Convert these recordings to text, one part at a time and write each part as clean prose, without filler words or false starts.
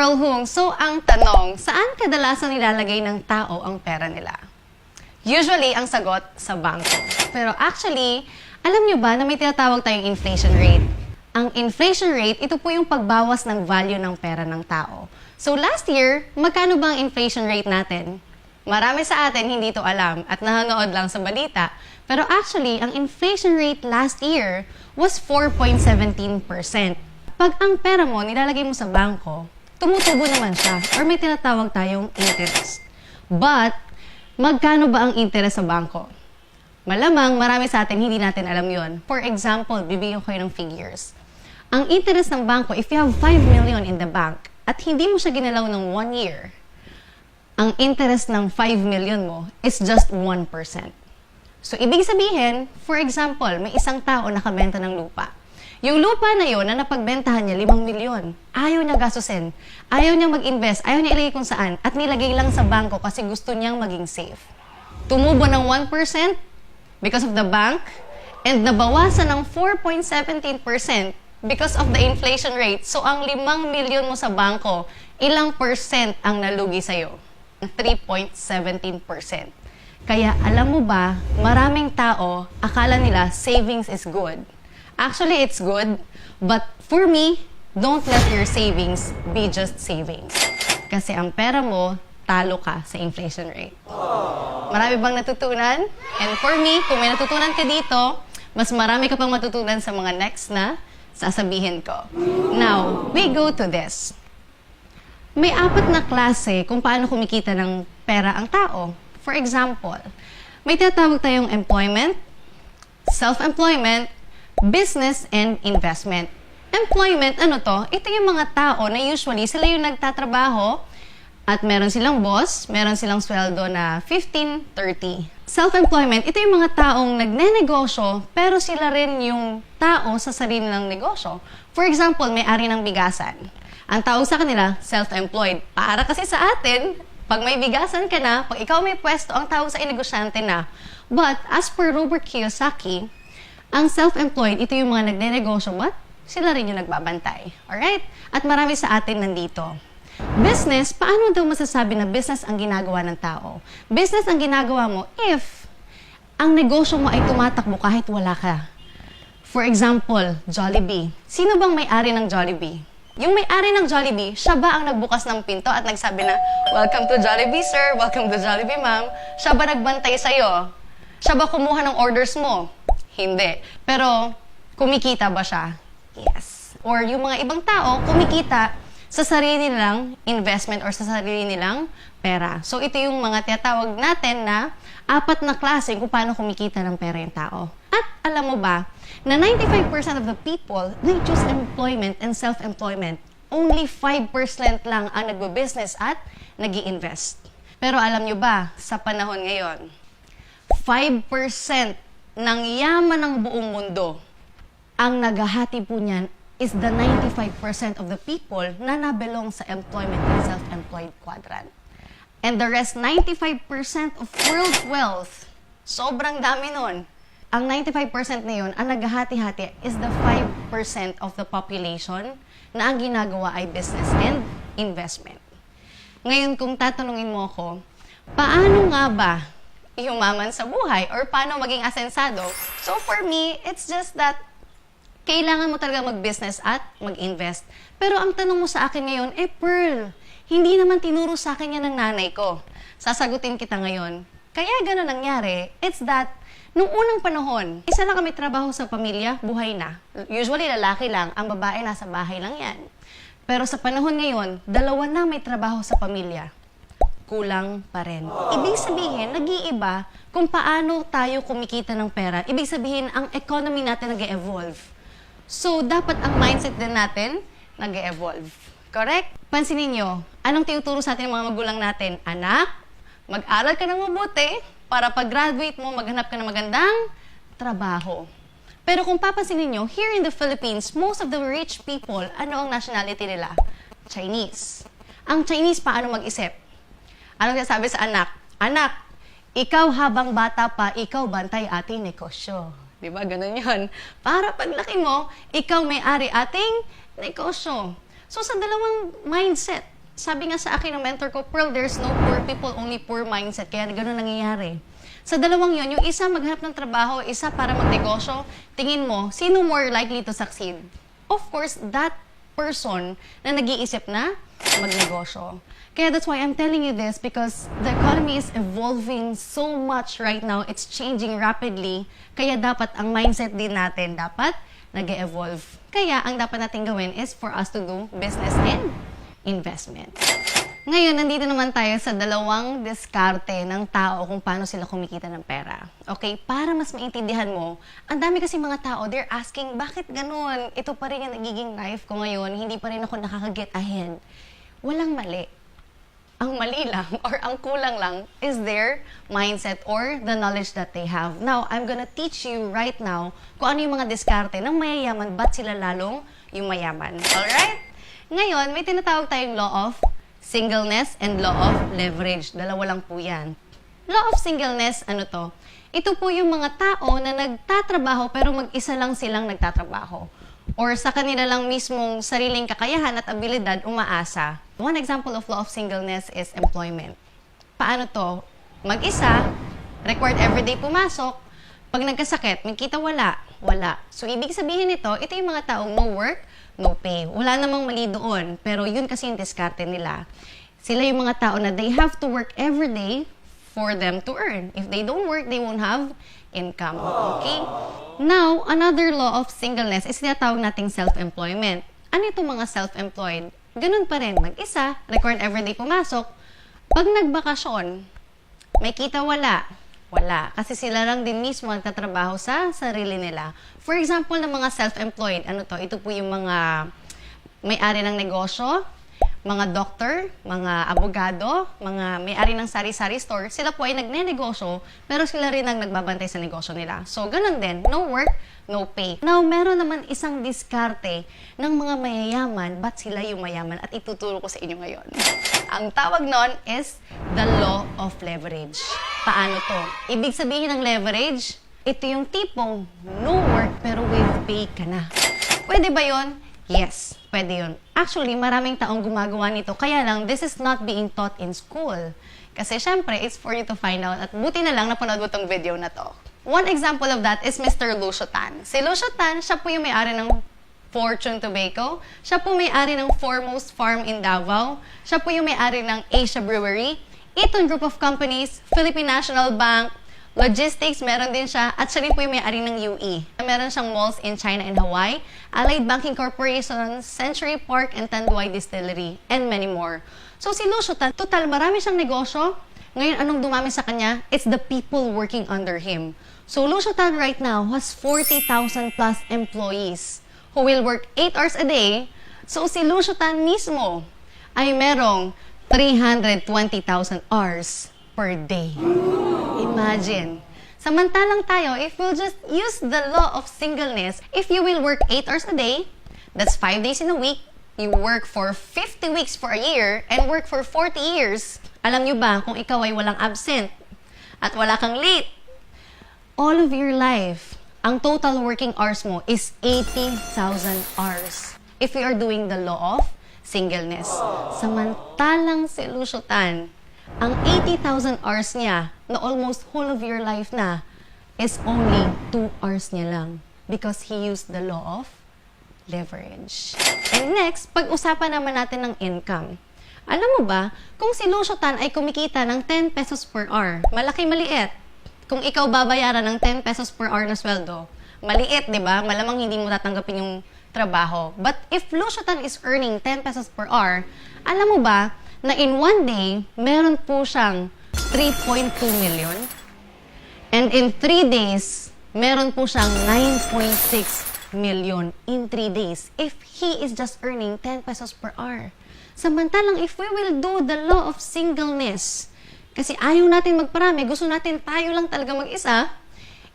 Well, Hung, so ang tanong, saan kadalasan nilalagay ng tao ang pera nila? Usually, ang sagot, sa bangko. Pero actually, alam nyo ba na may tinatawag tayong inflation rate? Ang inflation rate, ito po yung pagbawas ng value ng pera ng tao. So last year, magkano ba ang inflation rate natin? Marami sa atin hindi to alam at nanonood lang sa balita. Pero actually, ang inflation rate last year was 4.17%. Pag ang pera mo nilalagay mo sa bangko, tumutubo naman siya or may tinatawag tayong interest. But, magkano ba ang interest sa bangko? Malamang marami sa atin hindi natin alam yon. For example, bibigyan ko ng figures. Ang interest ng bangko, if you have 5 million in the bank at hindi mo siya ginalaw ng 1 year, ang interest ng 5 million mo is just 1%. So, ibig sabihin, for example, may isang tao nakabenta ng lupa. Yung lupa na yon na napagbentahan niya 5 milyon, ayaw niya gastusin, ayaw niya mag-invest, ayaw niya ilagay kung saan, at nilagay lang sa bangko kasi gusto niyang maging safe. Tumubo ng 1% because of the bank, and nabawasan ng 4.17% because of the inflation rate. So, ang 5 milyon mo sa bangko, ilang percent ang nalugi sa'yo? 3.17%. Kaya alam mo ba, maraming tao, akala nila savings is good. Actually, it's good, but for me, don't let your savings be just savings. Kasi ang pera mo, talo ka sa inflation rate. Marami bang natutunan? And for me, kung may natutunan ka dito, mas marami ka pang matutunan sa mga next na sasabihin ko. Now, we go to this. May 4 na klase kung paano kumikita ng pera ang tao. For example, may tinatawag tayong employment, self-employment, business, and investment. Employment, ano to? Ito yung mga tao na usually sila yung nagtatrabaho at meron silang boss, meron silang sweldo na 15, 30. Self-employment, ito yung mga taong nagnenegosyo pero sila rin yung tao sa sarili ng negosyo. For example, may-ari ng bigasan. Ang tawag sa kanila, self-employed. Para kasi sa atin, pag may bigasan ka na, pag ikaw may pwesto, ang tawag sa negosyante na. But as per Robert Kiyosaki, ang self-employed, ito yung mga nagnenegosyo, but sila rin yung nagbabantay. Alright? At marami sa atin nandito. Business, paano daw masasabi na business ang ginagawa ng tao? Business ang ginagawa mo if ang negosyo mo ay tumatakbo kahit wala ka. For example, Jollibee. Sino bang may-ari ng Jollibee? Yung may-ari ng Jollibee, siya ba ang nagbukas ng pinto at nagsabi na, "Welcome to Jollibee, sir. Welcome to Jollibee, ma'am." Siya ba nagbantay sa'yo? Siya ba kumuha ng orders mo? Hindi. Pero, kumikita ba siya? Yes. Or yung mga ibang tao, kumikita sa sarili nilang investment or sa sarili nilang pera. So, ito yung mga tinatawag natin na 4 na klase kung paano kumikita ng pera yung tao. At alam mo ba, na 95% of the people, they choose employment and self-employment. Only 5% lang ang nagbo-business at nag-i-invest. Pero alam nyo ba, sa panahon ngayon, 5% ng yaman ng buong mundo, ang naghahati po niyan is the 95% of the people na nabelong sa employment and self-employed quadrant. And the rest, 95% of world wealth, sobrang dami nun. Ang 95% na yun, ang naghahati-hati is the 5% of the population na ang ginagawa ay business and investment. Ngayon, kung tatanungin mo ako, paano nga ba yumaman sa buhay or paano maging asensado? So for me, it's just that kailangan mo talaga mag-business at mag-invest. Pero ang tanong mo sa akin ngayon, Pearl, hindi naman tinuro sa akin yan ng nanay ko. Sasagutin kita ngayon. Kaya gano'n nangyari, it's that nung unang panahon, isa lang kami trabaho sa pamilya, buhay na. Usually lalaki lang, ang babae nasa bahay lang yan. Pero sa panahon ngayon, 2 na may trabaho sa pamilya. Kulang pa rin. Ibig sabihin, nag-iiba kung paano tayo kumikita ng pera. Ibig sabihin, ang economy natin nag-evolve. So, dapat ang mindset din natin nag-evolve. Correct? Pansinin nyo, anong tinuturo sa atin ng mga magulang natin? Anak, mag-aral ka ng mabuti para pag-graduate mo, maghanap ka ng magandang trabaho. Pero kung papansinin nyo, here in the Philippines, most of the rich people, ano ang nationality nila? Chinese. Ang Chinese, paano mag-isip? Anong sabi sa anak? Anak, ikaw habang bata pa, ikaw bantay ating negosyo. Diba? Ganun yun. Para paglaki mo, ikaw may-ari ating negosyo. So, sa dalawang mindset, Sabi nga sa akin ng mentor ko, Pearl, there's no poor people, only poor mindset. Kaya ganun nangyayari. Sa dalawang yon, yung isa maghanap ng trabaho, isa para magnegosyo, tingin mo, sino more likely to succeed? Of course, that person na nag-iisip na magnegosyo. Kaya that's why I'm telling you this, because the economy is evolving so much right now. It's changing rapidly. Kaya dapat ang mindset din natin dapat nag-evolve. Kaya ang dapat natin gawin is for us to do business and investment. Ngayon, nandito naman tayo sa dalawang diskarte ng tao kung paano sila kumikita ng pera. Okay? Para mas maintindihan mo, ang dami kasi mga tao, they're asking, bakit ganun? Ito pa rin yung nagiging life ko ngayon, hindi pa rin ako nakaka-get ahead. Walang mali. Ang mali lang or ang kulang lang is their mindset or the knowledge that they have. Now, I'm gonna teach you right now kung ano yung mga diskarte ng mayayaman, ba't sila lalong yung mayaman. Alright? Ngayon, may tinatawag tayong law of singleness and law of leverage. Dalawa lang po yan. Law of singleness, ano to? Ito po yung mga tao na nagtatrabaho pero mag-isa lang silang nagtatrabaho. Or sa kanila lang mismong sariling kakayahan at abilidad umaasa. One example of law of singleness is employment. Paano to? Mag-isa, required everyday pumasok. Pag nagkasakit, may kita wala. So, ibig sabihin nito, ito yung mga taong no work, no pay. Wala namang mali doon. Pero yun kasi yung diskarte nila. Sila yung mga tao na they have to work every day for them to earn. If they don't work, they won't have income. Okay? Now, another law of singleness is tinatawag nating self-employment. Ano itong mga self-employed? Ganun pa rin. Mag-isa, required everyday pumasok. Pag nagbakasyon, may kita wala. Kasi sila lang din mismo nagtatrabaho sa sarili nila. For example, ng mga self-employed, ano to? Ito po yung mga may-ari ng negosyo, mga doctor, mga abogado, mga may-ari ng sari-sari store. Sila po ay nagne-negosyo, pero sila rin ang nagbabantay sa negosyo nila. So, ganun din. No work, no pay. Now, meron naman isang diskarte ng mga mayayaman, ba't sila yung mayaman? At ituturo ko sa inyo ngayon. Ang tawag nun is the law of leverage. Paano to? Ibig sabihin ng leverage, ito yung tipong no work pero with pay ka na. Pwede ba yun? Yes, pwede yun. Actually, maraming taong gumagawa nito. Kaya lang, this is not being taught in school. Kasi syempre, it's for you to find out. At buti na lang napanood mo tong video na to. One example of that is Mr. Lucio Tan. Si Lucio Tan, siya po yung may-ari ng Fortune Tobacco. Siya po may-ari ng Foremost Farm in Davao. Siya po yung may-ari ng Asia Brewery. Eaton Group of Companies, Philippine National Bank, Logistics, meron din siya. At siya rin po yung may-ari ng UE. Meron siyang malls in China and Hawaii, Allied Banking Corporation, Century Park, and Tanduay Distillery, and many more. So si Lucio Tan, total marami siyang negosyo. Ngayon, anong dumami sa kanya? It's the people working under him. So Lucio Tan right now has 40,000 plus employees who will work 8 hours a day. So si Lucio Tan mismo ay merong 320,000 hours per day. Imagine. Samantalang tayo, if we'll just use the law of singleness, if you will work 8 hours a day, that's 5 days in a week, you work for 50 weeks for a year, and work for 40 years, alam nyo ba kung ikaw ay walang absent at wala kang late, all of your life, ang total working hours mo is 80,000 hours. If you are doing the law of singleness. Samantalang si Lucio Tan, ang 80,000 hours niya na almost whole of your life na is only 2 hours niya lang because he used the law of leverage. And next, pag-usapan naman natin ng income. Alam mo ba, kung si Lucio Tan ay kumikita ng 10 pesos per hour, malaki-maliit. Kung ikaw babayaran ng 10 pesos per hour na sweldo, maliit, di ba? Malamang hindi mo tatanggapin yung trabaho. But if Lucio Tan is earning 10 pesos per hour, alam mo ba na in one day, meron po siyang 3.2 million. And in 3 days, meron po siyang 9.6 million in 3 days if he is just earning 10 pesos per hour. Samantalang if we will do the law of singleness, kasi ayaw natin magparami, gusto natin tayo lang talaga mag-isa,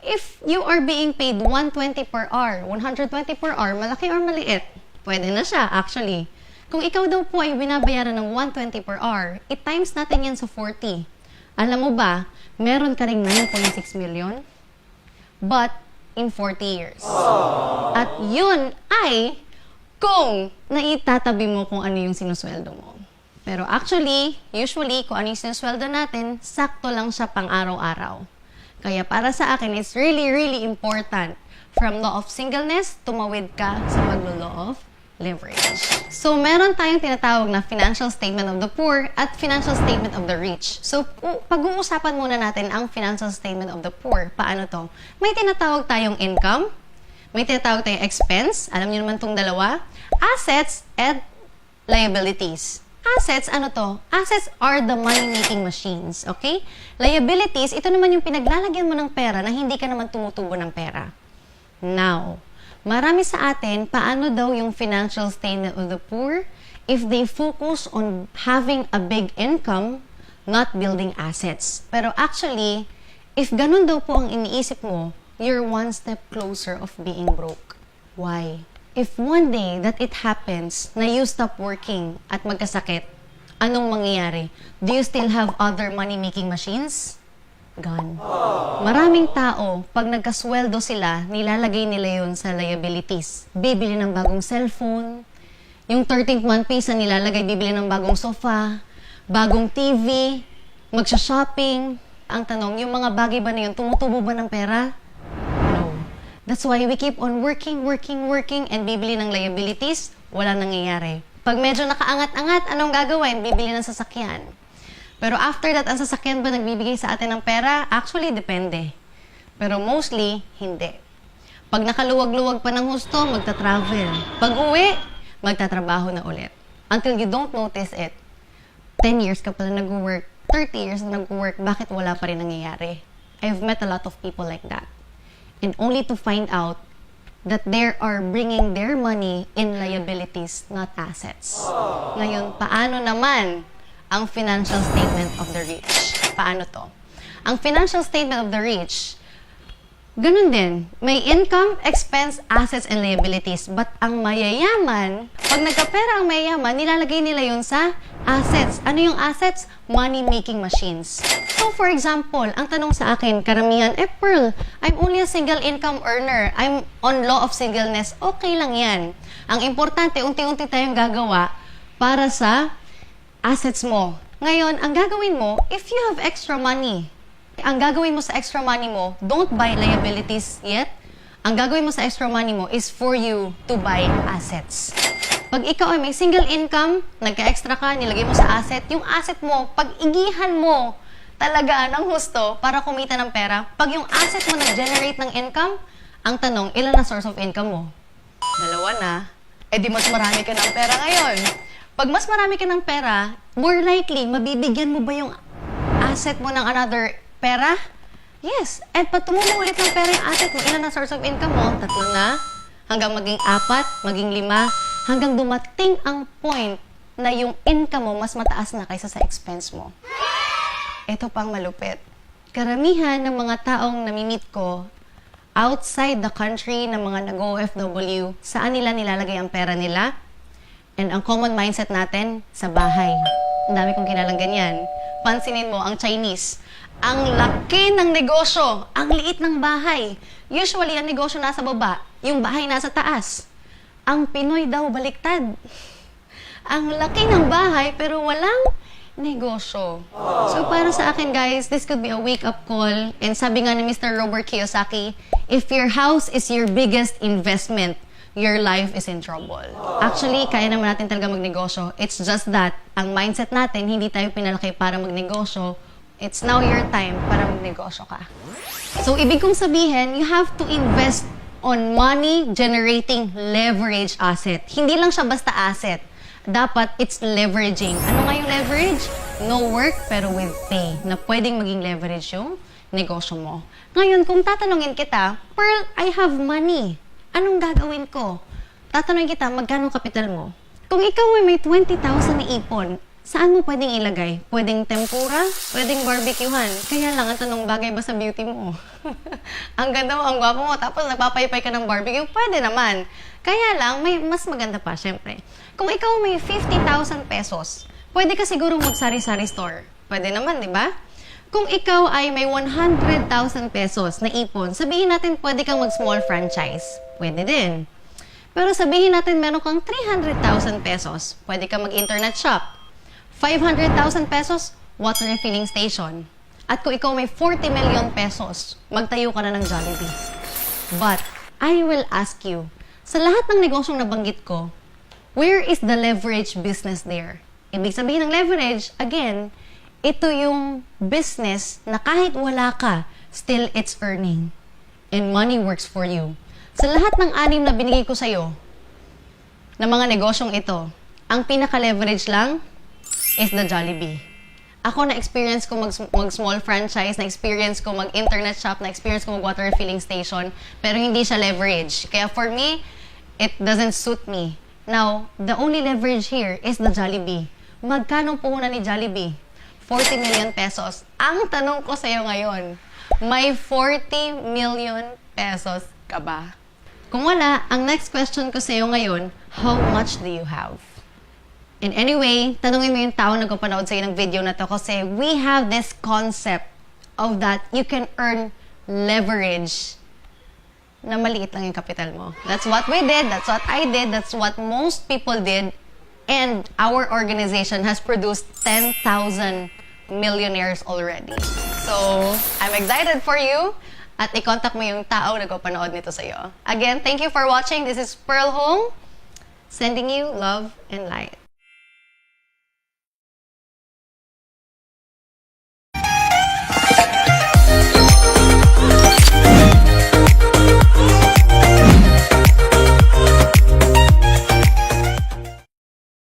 if you are being paid 120 per hour, 120 per hour, malaki or maliit, pwede na siya actually. Kung ikaw daw po ay binabayaran ng 120 per hour, i-times natin yan sa 40. Alam mo ba, meron ka ring 9.6 million, but in 40 years. At yun ay kung naitatabi mo kung ano yung sinusweldo mo. Pero actually, usually, kung ano yung sinusweldo natin, sakto lang siya pang araw-araw. Kaya para sa akin, it's really, really important from law of singleness, tumawid ka sa maglo-law of leverage. So, meron tayong tinatawag na financial statement of the poor at financial statement of the rich. So, pag-uusapan muna natin ang financial statement of the poor. Paano to? May tinatawag tayong income, may tinatawag tayong expense, alam niyo naman itong dalawa, assets, and liabilities. Assets, ano to? Assets are the money-making machines, okay? Liabilities, ito naman yung pinaglalagyan mo ng pera na hindi ka naman tumutubo ng pera. Now, marami sa atin, paano daw yung financial statement of the poor if they focus on having a big income, not building assets. Pero actually, if ganun daw po ang iniisip mo, you're one step closer of being broke. Why? If one day that it happens na you stop working at magkasakit, anong mangyayari? Do you still have other money-making machines? Gone. Maraming tao, pag nagkasweldo sila, nilalagay nila yun sa liabilities. Bibili ng bagong cellphone, yung 13th month pay sa nilalagay, bibili ng bagong sofa, bagong TV, magsha-shopping. Ang tanong, yung mga bagay ba na yun, tumutubo ba ng pera? No. That's why we keep on working, and bibili ng liabilities, wala nangyayari. Pag medyo nakaangat-angat, anong gagawin? Bibili ng sasakyan. Pero after that, ang sasakyan ba nagbibigay sa atin ng pera? Actually, depende. Pero mostly, hindi. Pag nakaluwag-luwag pa ng husto, magta-travel. Pag uwi, magtatrabaho na ulit. Until you don't notice it. 10 years ka pala nag-work, 30 years na nag-work, bakit wala pa rin nangyayari? I've met a lot of people like that. And only to find out that they are bringing their money in liabilities, not assets. Ngayon, paano naman ang financial statement of the rich? Paano to? Ang financial statement of the rich, ganun din. May income, expense, assets, and liabilities. But ang mayayaman, pag nagkapera ang mayayaman, nilalagay nila yun sa assets. Ano yung assets? Money-making machines. So, for example, ang tanong sa akin, karamihan, Pearl, I'm only a single income earner. I'm on law of singleness. Okay lang yan. Ang importante, unti-unti tayong gagawa para sa assets mo. Ngayon, ang gagawin mo, if you have extra money, ang gagawin mo sa extra money mo, don't buy liabilities yet. Ang gagawin mo sa extra money mo is for you to buy assets. Pag ikaw ay may single income, nagka-extra ka, nilagay mo sa asset, yung asset mo, pag-igihan mo talaga ng husto para kumita ng pera, pag yung asset mo nag-generate ng income, ang tanong, ilan na source of income mo? 2 na. Di mas marami ka ng pera ngayon. Pag mas marami ka ng pera, more likely, mabibigyan mo ba yung asset mo ng another pera? Yes. And pag tumubo ulit ng pera yung asset mo, ilan na source of income mo? 3 na. Hanggang maging 4, maging 5, hanggang dumating ang point na yung income mo mas mataas na kaysa sa expense mo. Ito pang malupit. Karamihan ng mga taong namimit ko outside the country ng mga nag-OFW, saan nila nilalagay ang pera nila? And ang common mindset natin, sa bahay. Ang dami kong kilalang ganyan. Pansinin mo, ang Chinese. Ang laki ng negosyo, ang liit ng bahay. Usually, ang negosyo nasa baba, yung bahay nasa taas. Ang Pinoy daw baliktad. Ang laki ng bahay, pero walang negosyo. So, para sa akin, guys, this could be a wake-up call. And sabi nga ni Mr. Robert Kiyosaki, if your house is your biggest investment, your life is in trouble. Actually, kaya naman natin talaga magnegosyo. It's just that, ang mindset natin, hindi tayo pinalaki para magnegosyo. It's now your time para magnegosyo ka. So, ibig kong sabihin, you have to invest on money-generating leverage asset. Hindi lang siya basta asset. Dapat, it's leveraging. Ano nga yung leverage? No work, pero with pay. Na pwedeng maging leverage yung negosyo mo. Ngayon, kung tatanungin kita, Pearl, I have money. Anong gagawin ko? Tatanungin kita, magkano kapital mo? Kung ikaw ay may 20,000 na ipon, saan mo pwedeng ilagay? Pwedeng tempura? Pwedeng barbecuehan? Kaya lang, ang tanong, bagay ba sa beauty mo? Ang ganda mo, ang gwapo mo, tapos nagpapaypay ka ng barbecue? Pwede naman. Kaya lang, may mas maganda pa, syempre. Kung ikaw may 50,000 pesos, pwede ka siguro mag-sari-sari store. Pwede naman, di ba? Kung ikaw ay may 100,000 pesos na ipon, sabihin natin pwede kang mag-small franchise. Pwede din. Pero sabihin natin meron kang 300,000 pesos, pwede kang mag-internet shop. 500,000 pesos, water refilling station. At kung ikaw may 40 million pesos, magtayo ka na ng Jollibee. But, I will ask you, sa lahat ng negosyong nabanggit ko, where is the leverage business there? Ibig sabihin ng leverage, again, ito yung business na kahit wala ka, still it's earning. And money works for you. Sa lahat ng 6 na binigay ko sa'yo, na mga negosyong ito, ang pinaka-leverage lang is the Jollibee. Ako na-experience ko mag-small franchise, na-experience ko mag-internet shop, na-experience ko mag-water refilling station, pero hindi siya leverage. Kaya for me, it doesn't suit me. Now, the only leverage here is the Jollibee. Magkano puhunan ni Jollibee? 40 million pesos. Ang tanong ko sa'yo ngayon, may 40 million pesos ka ba? Kung wala, ang next question ko sa'yo ngayon, how much do you have? And anyway, tanungin mo yung tao na nagpapanood sa'yo ng video na to kasi we have this concept of that you can earn leverage na maliit lang yung kapital mo. That's what we did, that's what I did, that's what most people did, and our organization has produced 10,000 millionaires already. So, I'm excited for you at i-contact mo yung tao na nagpapanood nito sa'yo. Again, thank you for watching. This is Pearl Hong, sending you love and light.